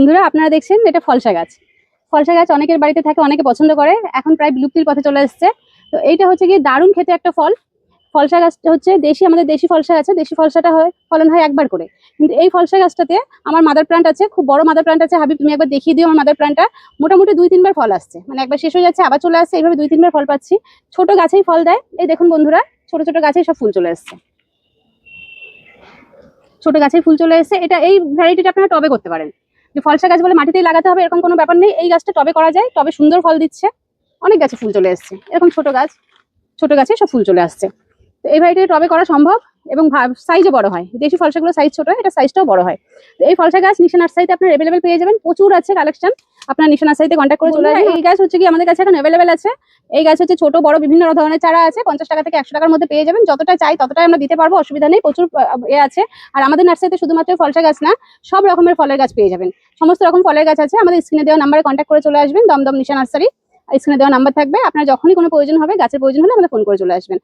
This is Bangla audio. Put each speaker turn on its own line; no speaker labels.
বন্ধুরা আপনারা দেখছেন এটা ফলসা গাছ। ফলসা গাছ অনেকের বাড়িতে থাকে, অনেকে পছন্দ করে, এখন প্রায় বিলুপ্তির পথে চলে এসছে। তো এইটা হচ্ছে কি দারুণ খেতে একটা ফল। ফলসা গাছটা হচ্ছে দেশি, আমাদের দেশি ফলসা আছে, দেশি ফলসাটা ফলন হয় একবার করে। কিন্তু এই ফলসা গাছটাতে আমার মাদার প্লান্ট আছে, খুব বড় মাদার প্লান্ট আছে। হাবিব তুমি একবার দেখিয়ে দিও আমার মাদার প্লান্টটা। মোটামুটি 2-3 বার ফল আসছে, মানে একবার শেষ হয়ে যাচ্ছে আবার চলে আসছে, এইভাবে 2-3 বার ফল পাচ্ছি। ছোট গাছেই ফল দেয়, এই দেখুন বন্ধুরা, ছোট ছোট গাছেই সব ফুল চলে এসছে। ছোট গাছেই ফুল চলে এসছে। এটা এই ভ্যারাইটিটা আপনারা টবে করতে পারেন। যে ফলসা গাছ বলে মাটিতেই লাগাতে হবে এরকম কোনো ব্যাপার নেই, এই গাছটা টবে করা যায়, টবে সুন্দর ফল দিচ্ছে। অনেক গাছে ফুল চলে এসছে, এরকম ছোট গাছে সব ফুল চলে আসছে। তো এই ভ্যারাইটি টবে করা সম্ভব এবং সাইজও বড় হয়। দেশি ফলসাগুলো সাইজ ছোট হয়, এটা সাইজটাও বড় হয়। তো এই ফলসা গাছ নিশা নার্সারিতে আপনার অ্যাভেলেবেল পেয়ে যাবেন, প্রচুর আছে কালেকশন। আপনার নিশা নার্সারিতে কন্ট্যাক্ট করে চলে আসবেন। এই গাছ হচ্ছে কি আমাদের কাছে এখন অ্যাভেলেবেল আছে। এই গাছ হচ্ছে ছোট বড় বিভিন্ন ধরনের চারা আছে, 50 টাকা থেকে 100 টাকার মধ্যে পেয়ে যাবেন। যতটা চাই ততটাই আমরা দিতে পারবো, অসুবিধা নেই। প্রচুর আছে। আর আমাদের নার্সারিতে শুধুমাত্র ফলসা গাছ না, সব রকমের ফলের গাছ পেয়ে যাবেন। সমস্ত রকম ফলের গাছ আছে। আমাদের স্ক্রিনে দেওয়া নাম্বারে কন্ট্যাক্ট করে চলে আসবেন, দমদম নিশা নার্সারি। স্ক্রিনে দেওয়া নাম্বার থাকবে, আপনার যখনই কোনো প্রয়োজন হবে, গাছের প্রয়োজন হলে আমাদের ফোন করে চলে আসবেন।